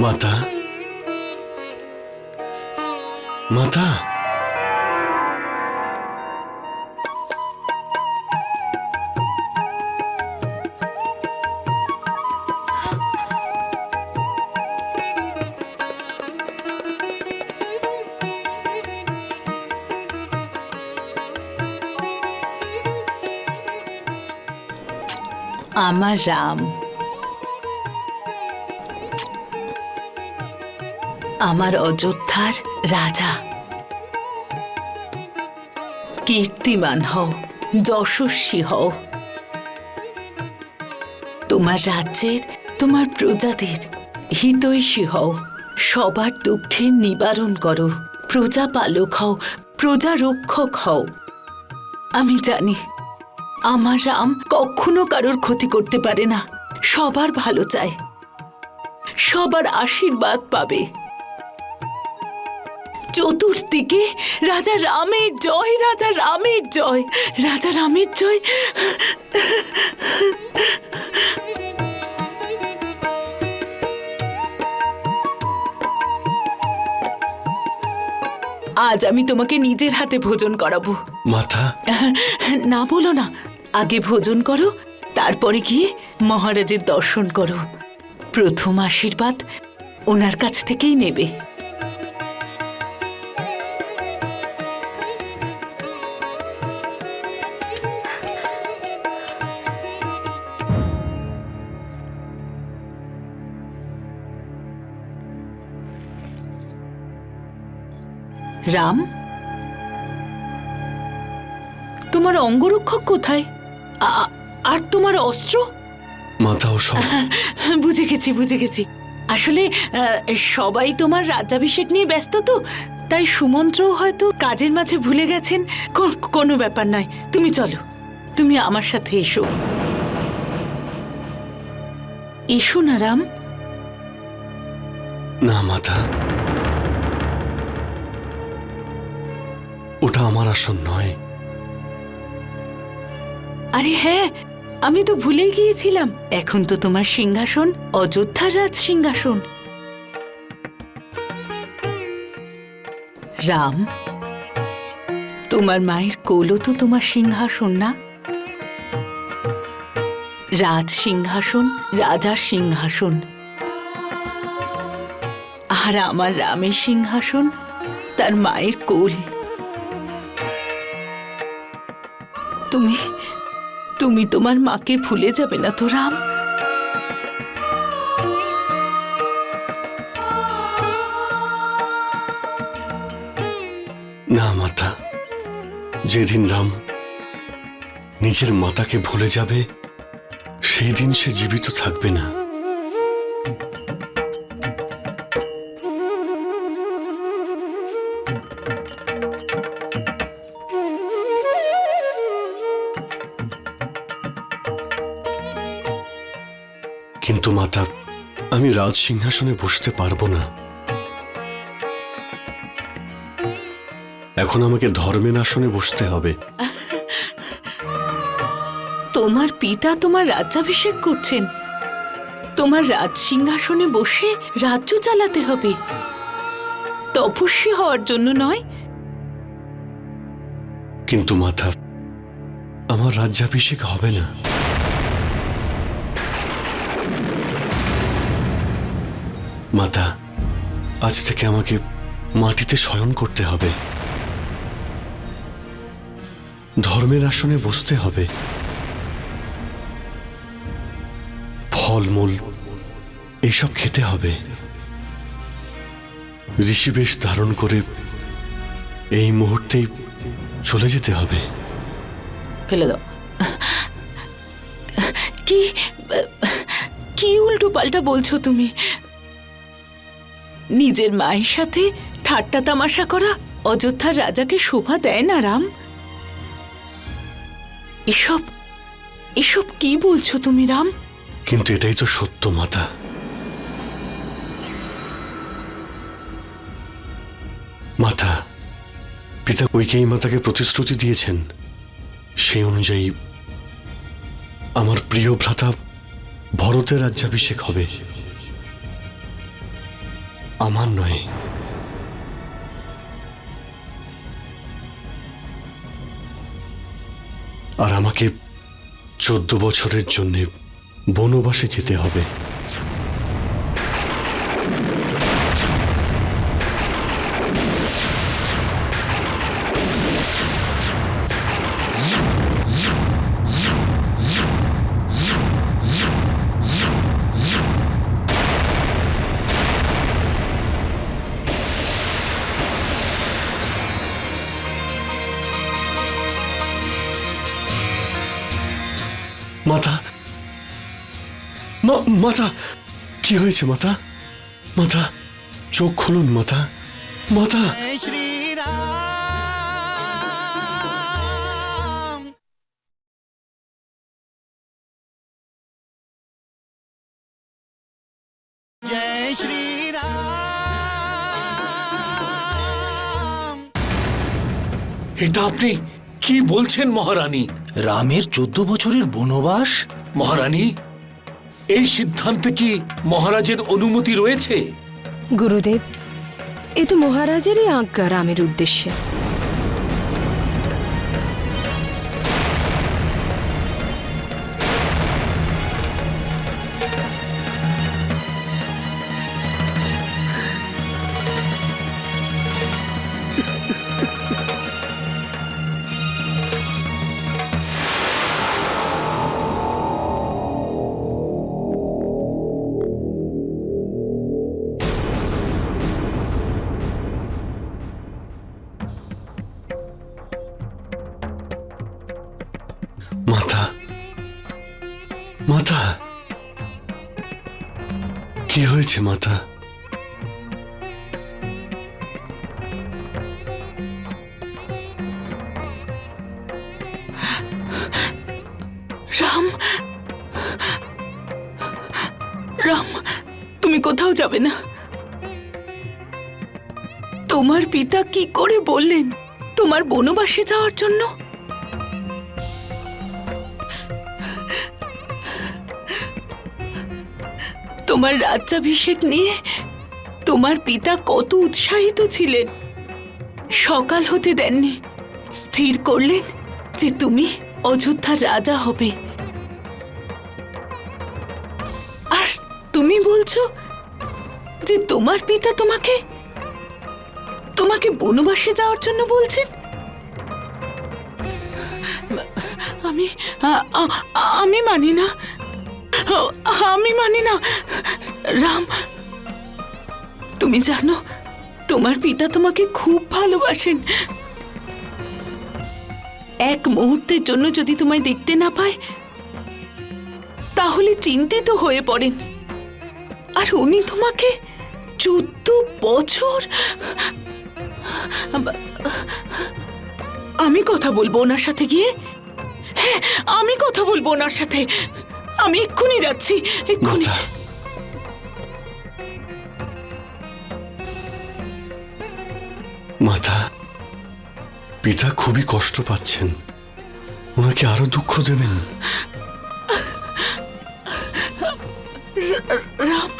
মাতা, মাতা, আমার রাম, আমার অযোধ্যার রাজা, কীর্তিমান হও, যশস্বী হও। তোমার রাজ্যের, তোমার প্রজাদের হিতৈষী হও, সবার দুঃখের নিবারণ করো, প্রজাপালক হও, প্রজারক্ষক হও। আমি জানি আমার রাম কখনো কারোর ক্ষতি করতে পারে না, সবার ভালো চায়, সবার আশীর্বাদ পাবে। চতুর্দিকে রাজা রামের জয়, রাজা রামের জয়, রাজা রামের জয়। আজ আমি তোমাকে নিজের হাতে ভোজন করাবো। মাতা, না বলো না, আগে ভোজন করো, তারপরে গিয়ে মহারাজের দর্শন করো। প্রথম আশীর্বাদ ওনার কাছ থেকেই নেবে। রাম, তোমার অঙ্গরক্ষক কোথায়? আর তোমার অস্ত্র? মাতা, ওসব বুঝে গেছি, বুঝে গেছি। আসলে সবাই তোমার রাজ্যাভিষেক নিয়ে ব্যস্ত, তো তাই সুমন্ত্রও হয়তো কাজের মাঝে ভুলে গেছেন। কোনো ব্যাপার নয়, তুমি চলো, তুমি আমার সাথে এসো। এসো না রাম। না মাতা, ওটা আমার আসন নয়। আরে হ্যাঁ, আমি তো ভুলেই গিয়েছিলাম, এখন তো তোমার সিংহাসন অযোধ্যার রাজ সিংহাসন। রাম, তোমার মায়ের কোলও তো তোমার সিংহাসন না? রাজ সিংহাসন, রাজার সিংহাসন। আর আমার রামের সিংহাসন তার মায়ের কোল। তুমি তোমার মাকে ভুলে যাবে না তো রাম? না মাতা, যেদিন রাম নিজের মাতাকে ভুলে যাবে সেই দিন সে জীবিত থাকবে না। কিন্তু মাতা, আমি রাজ সিংহাসনে বসতে পারবো না। এখন আমাকে ধর্মের আসনে বসতে হবে। তোমার পিতা তোমার রাজ্যাভিষেক করছেন, তোমার রাজ সিংহাসনে বসে রাজ্য চালাতে হবে, তপস্বী হওয়ার জন্য নয়। কিন্তু মাতা, আমার রাজ্যাভিষেক হবে না। মাতা, আজ থেকে আমাকে মাটিতে শয়ন করতে হবে, ধর্মের আসনে বসতে হবে, ফলমূল এইসব খেতে হবে, ঋষিবেশ ধারণ করে এই মুহূর্তেই চলে যেতে হবে। ফেলে দাও। কি উল্টো পাল্টা বলছো তুমি? নিজের মায়ের সাথে ঠাট্টা তামাশা করা অযোধ্যার রাজাকে শোভা দেয় না রাম। এসব এসব কি বলছো তুমি রাম? কিন্তু এটাই তো সত্য মাতা। মাতা, পিতা কৈকেয়ী মাতাকে প্রতিশ্রুতি দিয়েছেন, সেই অনুযায়ী আমার প্রিয় ভ্রাতা ভরতের রাজ্যাভিষেক হবে, আমার নয়। আর আমাকে 14 বছরের জন্য বনবাসে যেতে হবে। মাতা, মাতা, কি হয়েছে মাতা? মাতা, চোখ খুলুন মাতা। মাতা, जय श्री राम। এটা আপনি কি বলছেন মহারানী? রামের 14 বছরের বনবাস? মহারানী, এই সিদ্ধান্তে কি মহারাজের অনুমতি রয়েছে? গুরুদেব, এ তো মহারাজেরই আজ্ঞা রামের উদ্দেশ্যে। মাতা, মাতা, কি হয়েছে মাতা? রাম, রাম, তুমি কোথাও যাবে না। তোমার পিতা কি করে বললেন তোমার বনবাসে যাওয়ার জন্য? তোমার রাজ্যাভিষেক নিয়ে তোমার পিতা কত উৎসাহিত ছিলেন। সকাল হতে দেননি, স্থির করলেন যে তুমি অযোধ্যার রাজা হবে। আর তুমি বলছো যে তোমার পিতা তোমাকে তোমাকে বনবাসে যাওয়ার জন্য বলছেন? আমি আমি মানি না, আমি মানি না। রাম, তুমি জানো তোমার পিতা তোমাকে খুব ভালোবাসেন। এক মুহূর্তের জন্য যদি তোমায় দেখতে না পায় তাহলে চিন্তিত হয়ে পড়েন। আর উনি তোমাকে 14 বছর। আমি কথা বলবো ওনার সাথে গিয়ে। হ্যাঁ, আমি কথা বলবো ওনার সাথে। আমি এক্ষুনি যাচ্ছি, এক্ষুনি। মাতা, মাতা, পিতা খুবই কষ্ট পাচ্ছেন, ওনাকে আরো দুঃখ দেবেন? রাম,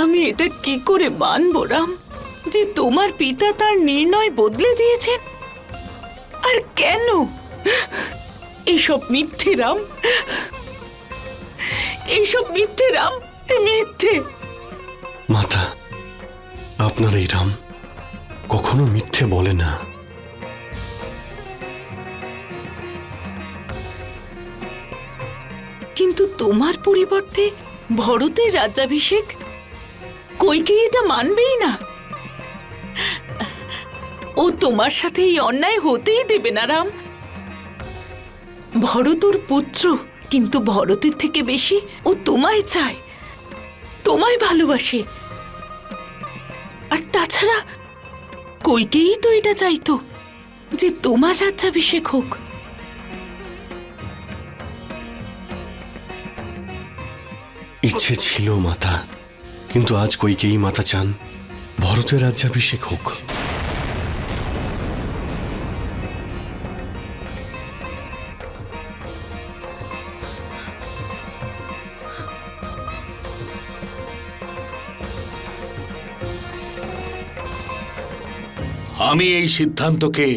আমি এটা কি করে মানবো রাম যে তোমার পিতা তার নির্ণয় বদলে দিয়েছেন? আর কেন? এইসব মিথ্যে রাম, এইসব মিথ্যে রাম, মিথ্যে। মাতা, আপনার এই রাম কখনো মিথ্যে বলে না। কিন্তু তোমার পরিবর্তে ভরতের রাজ্যাভিষেক কৈকেয়ী এটা মানবেই না। ও তোমার সাথে এই অন্যায় হতেই দেবে না রাম। ভরত ওর পুত্র, কিন্তু ভরতের থেকে বেশি ও তোমায় চায়, তোমায় ভালোবাসে। আর তাছাড়া কইকেই তো এটা চাইতো যে তোমার রাজ্যাভিষেক হোক। ইচ্ছে ছিল মাতা, কিন্তু আজ কইকেয়ী মাতা চান ভরতের রাজ্যাভিষেক হোক। আমি এই সিদ্ধান্তকে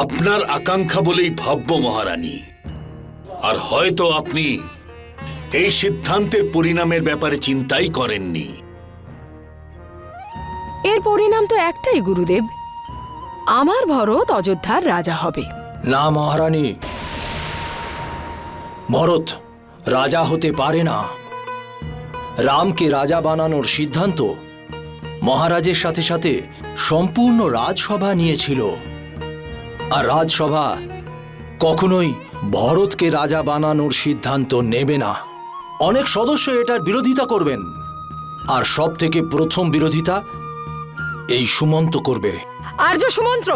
আপনার আকাঙ্ক্ষা বলেই ভাবব মহারানী। আর হয়তো আপনি এই সিদ্ধান্তের পরিণামের ব্যাপারে চিন্তাই করেননি। এর পরিণাম তো একটাই গুরুদেব, আমার ভরত অযোধ্যার রাজা হবে। না মহারানী, ভরত রাজা হতে পারে না। রামকে রাজা বানানোর সিদ্ধান্ত মহারাজের সাথে সাথে সম্পূর্ণ রাজসভা নিয়েছিল, আর রাজসভা কখনোই ভরতকে রাজা বানানোর সিদ্ধান্ত নেবে না। অনেক সদস্য এটার বিরোধিতা করবেন, আর সব থেকে প্রথম বিরোধিতা এই সুমন্ত করবে। আর্য সুমন্ত্র,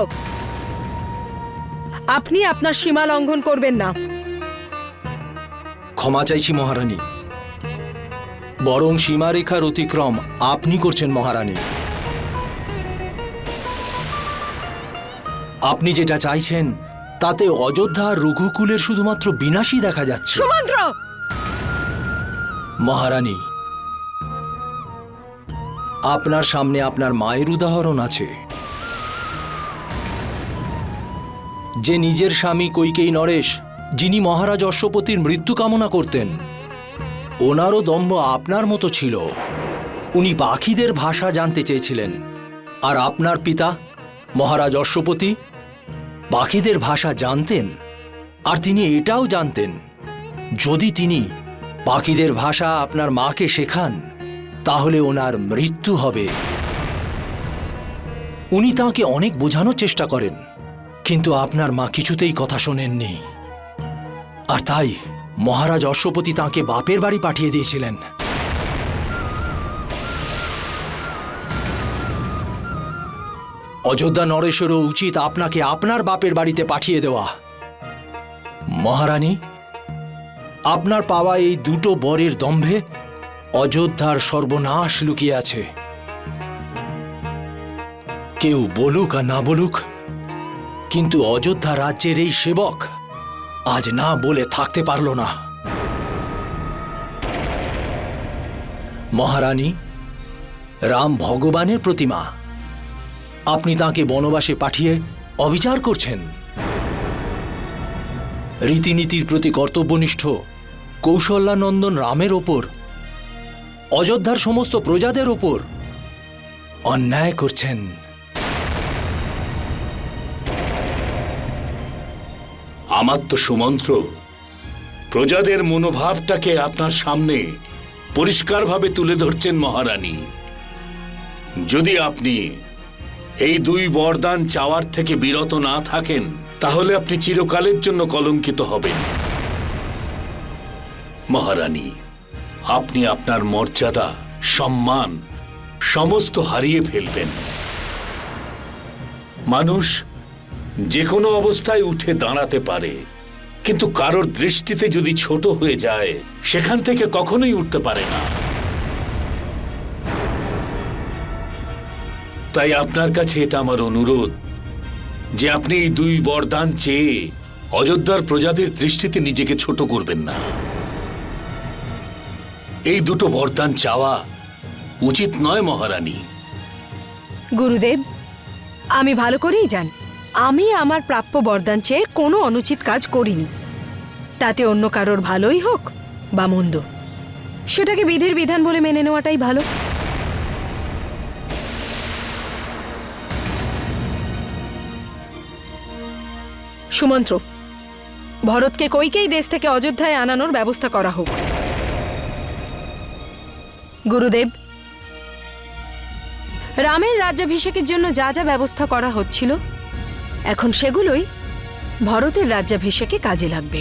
আপনি আপনার সীমা লঙ্ঘন করবেন না। ক্ষমা চাইছি মহারানী, বরং সীমারেখার অতিক্রম আপনি করছেন মহারানী। আপনি যেটা চাইছেন তাতে অযোধ্যা আর রঘুকুলের শুধুমাত্র বিনাশই দেখা যাচ্ছে। সুমন্ত্র, মহারানী, আপনার সামনে আপনার মায়ের উদাহরণ আছে, যে নিজের স্বামী কইকেয়ী নরেশ, যিনি মহারাজ অশ্বপতির মৃত্যু কামনা করতেন, ওনারও দম্ভ আপনার মতো ছিল। উনি পাখিদের ভাষা জানতে চেয়েছিলেন, আর আপনার পিতা মহারাজ অশ্বপতি পাখিদের ভাষা জানতেন, আর তিনি এটাও জানতেন যদি তিনি পাখিদের ভাষা আপনার মাকে শেখান তাহলে ওনার মৃত্যু হবে। উনি তাঁকে অনেক বোঝানোর চেষ্টা করেন, কিন্তু আপনার মা কিছুতেই কথা শোনেননি, আর তাই মহারাজ অশ্বপতি তাঁকে বাপের বাড়ি পাঠিয়ে দিয়েছিলেন। অযোধ্যা নরেশেরও উচিত আপনাকে আপনার বাপের বাড়িতে পাঠিয়ে দেওয়া। মহারানী, আপনার পাওয়া এই দুটো বরের দম্ভে অযোধ্যার সর্বনাশ লুকিয়ে আছে। কেউ বলুক আর না বলুক, কিন্তু অযোধ্যা রাজ্যের এই সেবক আজ না বলে থাকতে পারল না। মহারানী, রাম ভগবানের প্রতিমা, আপনি তাকে বনবাসে পাঠিয়ে অবিচার করছেন। রীতিনীতির প্রতি কর্তব্যনিষ্ঠ কৌশল্যানন্দন রামের ওপর অযোধ্যার সমস্ত প্রজাদের ওপর অন্যায় করছেন। আমার তো সুমন্ত্র প্রজাদের মনোভাবটাকে আপনার সামনে পরিষ্কারভাবে তুলে ধরছেন মহারানী। যদি আপনি এই দুই বরদান চাওয়ার থেকে বিরত না থাকেন তাহলে আপনি চিরকালের জন্য কলঙ্কিত হবেন। মহারানী, আপনি আপনার মর্যাদা, সম্মান সমস্ত হারিয়ে ফেলবেন। মানুষ যে কোনো অবস্থায় উঠে দাঁড়াতে পারে, কিন্তু কারোর দৃষ্টিতে যদি ছোট হয়ে যায় সেখান থেকে কখনোই উঠতে পারে না। তাই আপনার কাছে এটা আমার অনুরোধ যে আপনি এই দুই বরদান চেয়ে অযোধ্যার প্রজাদের দৃষ্টিতে নিজেকে ছোট করবেন না। এই দুটো বরদান চাওয়া উচিত নয় মহারানী। গুরুদেব, আমি ভালো করেই জানি আমি আমার প্রাপ্য বরদান চেয়ে কোনো অনুচিত কাজ করিনি। তাতে অন্য কারোর ভালোই হোক বা মন্দ, সেটাকে বিধির বিধান বলে মেনে নেওয়াটাই ভালো। সুমন্ত্র, ভরতকে কইকেই দেশ থেকে অযোধ্যায় আনানোর ব্যবস্থা করা হোক। গুরুদেব, রামের রাজ্যাভিষেকের জন্য যা যা ব্যবস্থা করা হচ্ছিল এখন সেগুলোই ভরতের রাজ্যাভিষেকে কাজে লাগবে।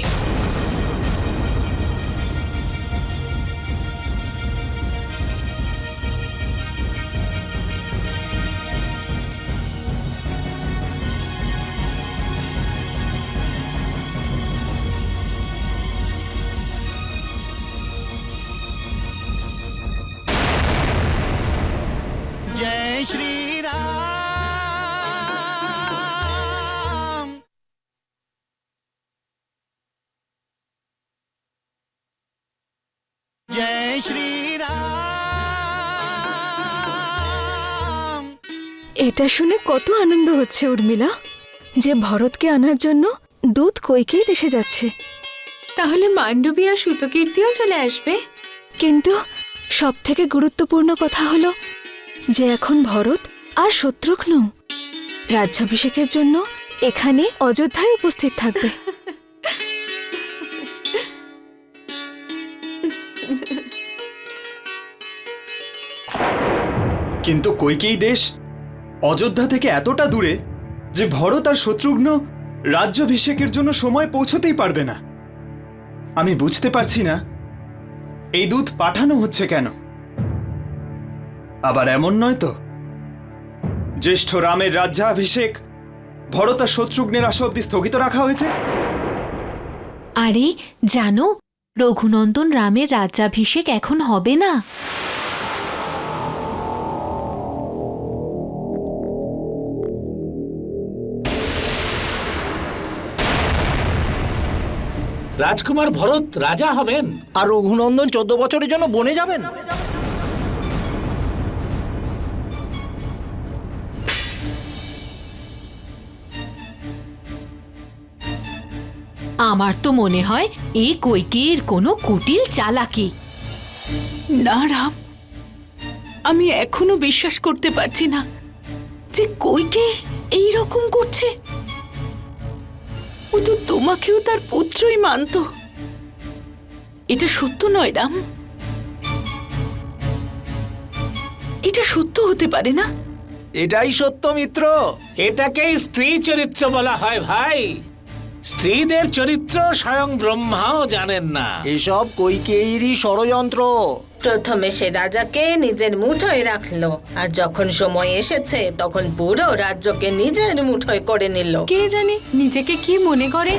শ্রীরাম। এটা শুনে কত আনন্দ হচ্ছে উর্মিলা যে ভরতকে আনার জন্য দূত কইকেই দেশে যাচ্ছে। তাহলে মান্ডবী আর সুতকীর্তিও চলে আসবে। কিন্তু সব থেকে গুরুত্বপূর্ণ কথা হলো যে এখন ভরত আর শত্রুঘ্ন রাজ্যাভিষেকের জন্য এখানে অযোধ্যায় উপস্থিত থাকবে। কিন্তু কৈকেয়ী দেশ অযোধ্যা থেকে এতটা দূরে যে ভরত আর শত্রুঘ্ন রাজ্যাভিষেকের জন্য সময় পৌঁছতেই পারবে না। আমি বুঝতে পারছি না এই দূত পাঠানো হচ্ছে কেন। আবার এমন নয় তো জ্যেষ্ঠ রামের রাজ্যাভিষেক ভরত আর শত্রুঘ্নের আসা অবধি স্থগিত রাখা হয়েছে? আরে জানো, রঘুনন্দন রামের রাজ্যাভিষেক এখন হবে না। রাজকুমার ভরত রাজা হবেন। আর রঘুনন্দন 14 বছরের জন্য বনে যাবেন। আমার তো মনে হয় এই কৈকেয়ীর কোনো কুটিল চালাকি। না রাম, আমি এখনো বিশ্বাস করতে পারছি না যে কইকে এই রকম করছে। ও তো তোমাকেও তার পুত্রই মানত। এটা সত্য নয় রাম, এটা সত্য হতে পারে না। এটাই সত্য মিত্র। এটাকেই স্ত্রী চরিত্র বলা হয় ভাই। স্ত্রীদের চরিত্র স্বয়ং ব্রহ্মাও জানেন না। এসব কৈকেয়ীরই ষড়যন্ত্র। প্রথমে সে রাজাকে নিজের মুঠোয় রাখলো, আর যখন সময় এসেছে তখন পুরো রাজ্যকে নিজের মুঠোয় করে নিল। কে জানে নিজেকে কি মনে করে।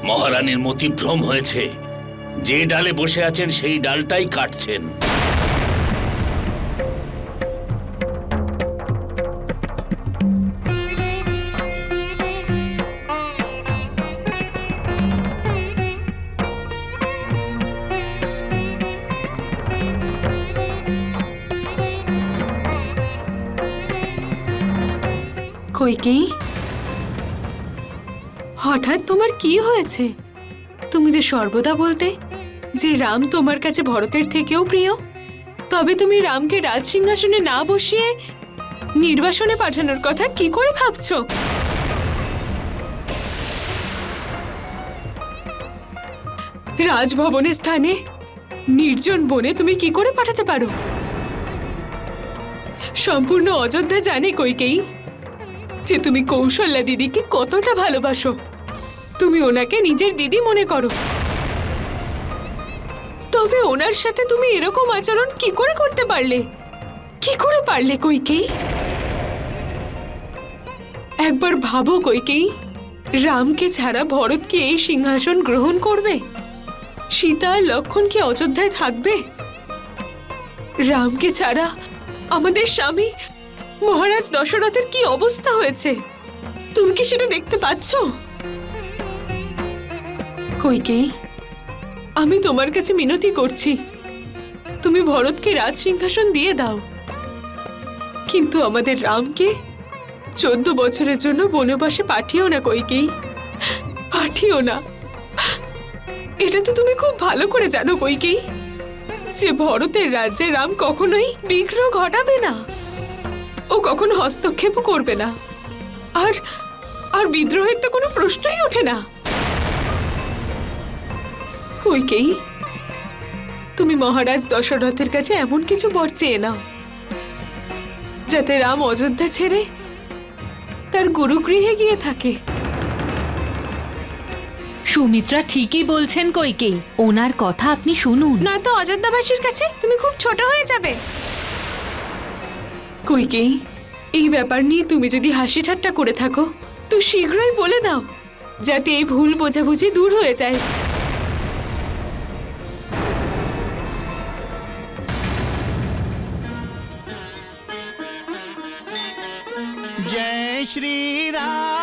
মহারানীর মতিভ্রম হয়েছে। যে ডালে বসে আছেন সেই ডালটাই কাটছেন। কৈকেয়ী, হঠাৎ তোমার কি হয়েছে? তুমি যে সর্বদা বলতে যে রাম তোমার কাছে ভরতের থেকেও প্রিয়, তবে তুমি রামকে রাজসিংহাসনে না বসিয়ে নির্বাসনে পাঠানোর কথা কি করে ভাবছো? রাজভবনের স্থানে নির্জন বনে তুমি কি করে পাঠাতে পারো? সম্পূর্ণ অযোধ্যা জানে কৈকেয়ী যে তুমি কৌশল্যা দিদিকে কতটা ভালোবাসো। তুমি ওনাকে নিজের দিদি মনে করো, তবে ওনার সাথে তুমি এরকম আচরণ কি করে করতে পারলে? কি করে পারলে কৈকেয়ী? একবার ভাবো কৈকেয়ী, রামকে ছাড়া ভরত কি এই সিংহাসন গ্রহণ করবে? সীতা আর লক্ষণ কি অযোধ্যায় থাকবে? রামকে ছাড়া আমাদের স্বামী মহারাজ দশরথের কি অবস্থা হয়েছে তুমি কি সেটা দেখতে পাচ্ছ? কৈকেয়ী, আমি তোমার কাছে মিনতি করছি, তুমি ভরতকে রাজ সিংহাসন দিয়ে দাও, কিন্তু আমাদের রামকে 14 বছরের জন্য বনবাসে পাঠিও না কৈকেয়ী, পাঠিও না। এটা তো তুমি খুব ভালো করে জানো কৈকেয়ী যে ভরতের রাজ্যে রাম কখনোই বিঘ্ন ঘটাবে না, ও কখনো হস্তক্ষেপ করবে না, আর আর বিদ্রোহের তো কোনো প্রশ্নই ওঠে না। কৈকেয়ী, তুমি মহারাজ দশরথের কাছে এমন কিছু বর চেয়ে নাও যাতে রাম অযোধ্যা ছেড়ে তার গুরুগৃহে গিয়ে থাকে। সুমিত্রা ঠিকই বলছেন কৈকেয়ী, ওনার কথা আপনি শুনুন। নয়তো অযোধ্যাবাসীর কাছে তুমি খুব ছোট হয়ে যাবে। কৈকেয়ী, এই ব্যাপার নিয়ে তুমি যদি হাসি ঠাট্টা করে থাকো তো শীঘ্রই বলে দাও যাতে এই ভুল বোঝাবুঝি দূর হয়ে যায়। जय श्री राम।